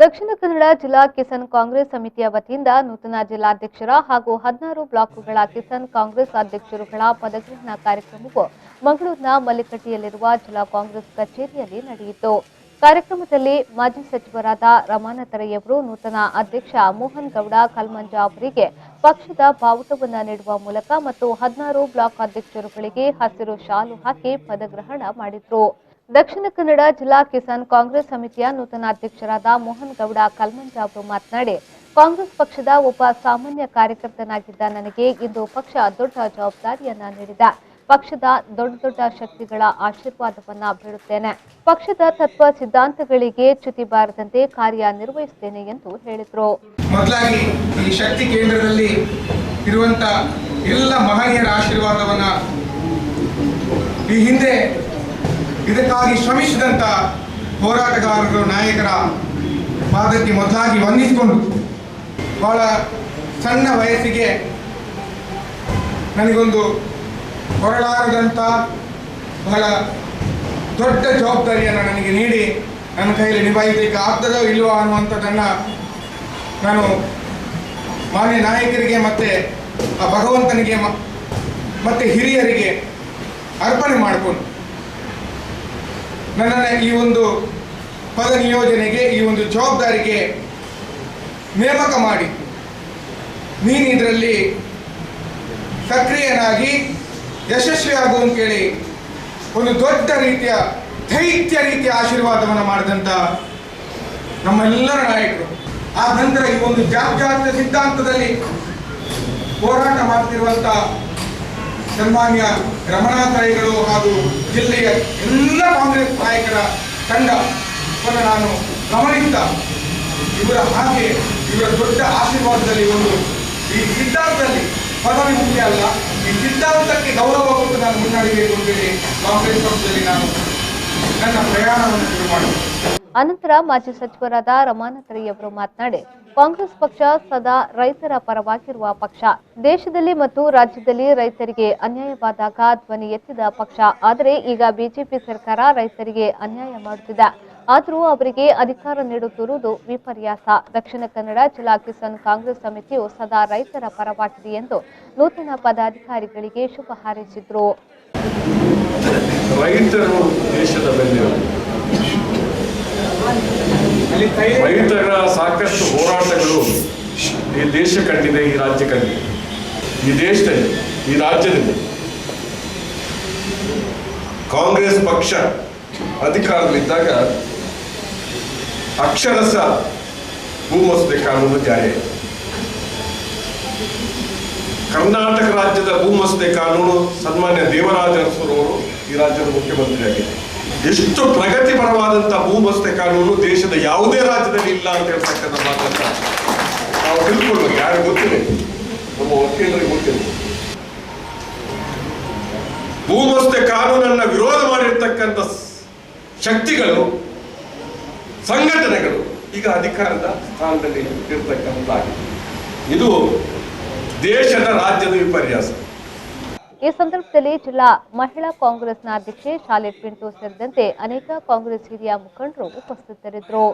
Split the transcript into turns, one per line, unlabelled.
ದಕ್ಷಿಣ ಕನ್ನಡ ಜಿಲ್ಲಾ ಕಿಸಾನ್ ಕಾಂಗ್ರೆಸ್ ಸಮಿತಿಯ ವತಿಯಿಂದ ನೂತನ ಜಿಲ್ಲಾಧ್ಯಕ್ಷರ ಹಾಗೂ 16 ಬ್ಲಾಕ್ಗಳ ಕಿಸಾನ್ ಕಾಂಗ್ರೆಸ್ ಅಧ್ಯಕ್ಷರುಗಳ ಪದಗ್ರಹಣ ಕಾರ್ಯಕ್ರಮವು ಮಂಗಳೂರಿನ ಮಲ್ಲಿಕಟ್ಟಿಯಲ್ಲಿರುವ ಜಿಲ್ಲಾ ಕಾಂಗ್ರೆಸ್ ಕಚೇರಿಯಲ್ಲಿ ನಡೆಯಿತು. ಕಾರ್ಯಕ್ರಮದಲ್ಲಿ ಮಾಜಿ ಸಚಿವರಾದ ರಮಾನಾಥ ರೈ ಅವರು ನೂತನ ಅಧ್ಯಕ್ಷ ಮೋಹನ್ ಗೌಡ ಕಲ್ಮಂಜ ಅವರಿಗೆ ಪಕ್ಷದ ಬಾವುಟವನ್ನು ನೀಡುವ ಮೂಲಕ ಮತ್ತು 16 ಬ್ಲಾಕ್ ಅಧ್ಯಕ್ಷರುಗಳಿಗೆ ಹಸಿರು ಶಾಲು ಹಾಕಿ ಪದಗ್ರಹಣ ಮಾಡಿದರು. ದಕ್ಷಿಣ ಕನ್ನಡ ಜಿಲ್ಲಾ ಕಿಸಾನ್ ಕಾಂಗ್ರೆಸ್ ಸಮಿತಿಯ ನೂತನ ಅಧ್ಯಕ್ಷರಾದ ಮೋಹನ್ ಗೌಡ ಕಲ್ಮಂಜ ಅವರು ಮಾತನಾಡಿ, ಕಾಂಗ್ರೆಸ್ ಪಕ್ಷದ ಒಬ್ಬ ಸಾಮಾನ್ಯ ಕಾರ್ಯಕರ್ತನಾಗಿದ್ದ ನನಗೆ ಇಂದು ಪಕ್ಷ ದೊಡ್ಡ ಜವಾಬ್ದಾರಿಯನ್ನ ನೀಡಿದೆ. ಪಕ್ಷದ ದೊಡ್ಡ ಶಕ್ತಿಗಳ ಆಶೀರ್ವಾದವನ್ನ ಬೇಡುತ್ತೇನೆ. ಪಕ್ಷದ ತತ್ವ ಸಿದ್ಧಾಂತಗಳಿಗೆ ಚ್ಯುತಿ ಬಾರದಂತೆ ಕಾರ್ಯನಿರ್ವಹಿಸುತ್ತೇನೆ ಎಂದು ಹೇಳಿದರು.
ಮೊದಲಾಗಿ ಈ ಶಕ್ತಿ ಕೇಂದ್ರದಲ್ಲಿ ಇರುವಂತ ಎಲ್ಲ ಮಹನೀಯರ ಆಶೀರ್ವಾದವನ್ನ ಈ ಹಿಂದೆ ಇದಕ್ಕಾಗಿ ಶ್ರಮಿಸಿದಂತ ಹೋರಾಟಗಾರರು ನಾಯಕರ ಪಾದಕ್ಕೆ ಮೊದಲಾಗಿ ವಂದಿಸಿಕೊಂಡು ಬಹಳ ಸಣ್ಣ ವಯಸ್ಸಿಗೆ ನನಗೊಂದು ಹೊರಲಾರದಂಥ ಬಹಳ ದೊಡ್ಡ ಜವಾಬ್ದಾರಿಯನ್ನು ನನಗೆ ನೀಡಿ ನನ್ನ ಕೈಯಲ್ಲಿ ನಿಭಾಯಿಸಲಿಕ್ಕೆ ಆಗ್ತದೋ ಇಲ್ಲವೋ ಅನ್ನುವಂಥದ್ದನ್ನು ನಾನು ಮಾನ್ಯ ನಾಯಕರಿಗೆ ಮತ್ತು ಆ ಭಗವಂತನಿಗೆ ಮತ್ತು ಹಿರಿಯರಿಗೆ ಅರ್ಪಣೆ ಮಾಡಿಕೊಂಡು ನನ್ನನ್ನು ಈ ಒಂದು ಪದ ನಿಯೋಜನೆಗೆ ಈ ಒಂದು ಜವಾಬ್ದಾರಿಗೆ ನೇಮಕ ಮಾಡಿ ನೀನು ಇದರಲ್ಲಿ ಸಕ್ರಿಯನಾಗಿ ಯಶಸ್ವಿಯಾಗುವಂತ ಕೇಳಿ ಒಂದು ದೊಡ್ಡ ರೀತಿಯ ದೈತ್ಯ ರೀತಿಯ ಆಶೀರ್ವಾದವನ್ನು ಮಾಡಿದಂಥ ನಮ್ಮೆಲ್ಲರ ನಾಯಕರು. ಆ ನಂತರ ಈ ಒಂದು ಜಾತ್ಯಾತೀತ ಸಿದ್ಧಾಂತದಲ್ಲಿ ಹೋರಾಟ ಮಾಡ್ತಿರುವಂಥ ಸನ್ಮಾನ್ಯ ರಮಾನಾಥ ರೈಗಳು ಹಾಗೂ ಜಿಲ್ಲೆಯ ಎಲ್ಲ ಕಾಂಗ್ರೆಸ್ ನಾಯಕರ ತಂಡವನ್ನು ನಾನು ಗಮನಿಸಿದ ಇವರ ಹಾಗೆ ಇವರ ದೊಡ್ಡ ಆಶೀರ್ವಾದದಲ್ಲಿ ಒಂದು ಈ ಸಿದ್ಧಾಂತದಲ್ಲಿ ಪದವಿ ಮುಖ್ಯ ಅಲ್ಲ, ಈ ಸಿದ್ಧಾಂತಕ್ಕೆ ಗೌರವ ಕೊಟ್ಟು ನಾನು ಮುನ್ನಡೆಯಬೇಕು ಅಂತೇಳಿ ಕಾಂಗ್ರೆಸ್ ಪಕ್ಷದಲ್ಲಿ ನಾನು ನನ್ನ ಪ್ರಯಾಣವನ್ನು ಶುರು ಮಾಡಿದೆ.
ಅನಂತರ ಮಾಜಿ ಸಚಿವರಾದ ರಮಾನಾಥ ರೈ ಅವರು ಮಾತನಾಡಿ, ಕಾಂಗ್ರೆಸ್ ಪಕ್ಷ ಸದಾ ರೈತರ ಪರವಾಗಿರುವ ಪಕ್ಷ. ದೇಶದಲ್ಲಿ ಮತ್ತು ರಾಜ್ಯದಲ್ಲಿ ರೈತರಿಗೆ ಅನ್ಯಾಯವಾದಾಗ ಧ್ವನಿ ಎತ್ತಿದ ಪಕ್ಷ. ಆದರೆ ಈಗ ಬಿಜೆಪಿ ಸರ್ಕಾರ ರೈತರಿಗೆ ಅನ್ಯಾಯ ಮಾಡುತ್ತಿದೆ. ಆದರೂ ಅವರಿಗೆ ಅಧಿಕಾರ ನೀಡುತ್ತಿರುವುದು ವಿಪರ್ಯಾಸ. ದಕ್ಷಿಣ ಕನ್ನಡ ಜಿಲ್ಲಾ ಕಿಸಾನ್ ಕಾಂಗ್ರೆಸ್ ಸಮಿತಿಯು ಸದಾ ರೈತರ ಪರವಾಗಿದೆ ಎಂದು ನೂತನ ಪದಾಧಿಕಾರಿಗಳಿಗೆ ಶುಭ ಹಾರೈಸಿದರು.
ರೈತರು ದೇಶದ ಬೆನ್ನೆಲುಬು. ರೈತರ ಸಾಕಷ್ಟು ಹೋರಾಟಗಳು ಈ ದೇಶ ಕಂಡಿದೆ, ಈ ರಾಜ್ಯ ಕಂಡಿದೆ. ಈ ದೇಶದಲ್ಲಿ, ಈ ರಾಜ್ಯದಲ್ಲಿ ಕಾಂಗ್ರೆಸ್ ಪಕ್ಷ ಅಧಿಕಾರದಲ್ಲಿದ್ದಾಗ ಅಕ್ಷರಶ ಭೂಮಸೂದೆ ಕಾನೂನು ಜಾರಿಯಾಯಿತು. ಕರ್ನಾಟಕ ರಾಜ್ಯದ ಭೂಮಸೂದೆ ಕಾನೂನು ಸನ್ಮಾನ್ಯ ದೇವರಾಜ ಅರಸರವರು ಈ ರಾಜ್ಯದ ಮುಖ್ಯಮಂತ್ರಿಯಾಗಿದ್ದಾರೆ. ಎಷ್ಟು ಪ್ರಗತಿಪರವಾದಂತಹ ಭೂಮಸೂದೆ ಕಾನೂನು ದೇಶದ ಯಾವುದೇ ರಾಜ್ಯದಲ್ಲಿ ಇಲ್ಲ ಅಂತ ಹೇಳ್ತಕ್ಕಂಥ ಮಾತನ್ನ ನಾವು ತಿಳ್ಕೊಳ್ಬೇಕು. ಯಾರು ಗೊತ್ತಿದೆ, ನಮ್ಮ ವಕೀಲರಿಗೆ ಗೊತ್ತಿದೆ. ಭೂಮಸೂದೆ ಕಾನೂನನ್ನ ವಿರೋಧ ಮಾಡಿರ್ತಕ್ಕಂಥ ಶಕ್ತಿಗಳು, ಸಂಘಟನೆಗಳು ಈಗ ಅಧಿಕಾರದ ಸ್ಥಾನದಲ್ಲಿ ಇರ್ತಕ್ಕಂಥದ್ದಾಗಿದೆ. ಇದು ದೇಶದ ರಾಜ್ಯದ ವಿಪರ್ಯಾಸ.
ಈ ಸಂದರ್ಭದಲ್ಲಿ ಜಿಲ್ಲಾ ಮಹಿಳಾ ಕಾಂಗ್ರೆಸ್ನ ಅಧ್ಯಕ್ಷೆ ಶಾಲೆಟ್ ಪಿಂಟು ಸೇರಿದಂತೆ ಅನೇಕ ಕಾಂಗ್ರೆಸ್ ಹಿರಿಯ ಮುಖಂಡರು ಉಪಸ್ಥಿತರಿದ್ದರು.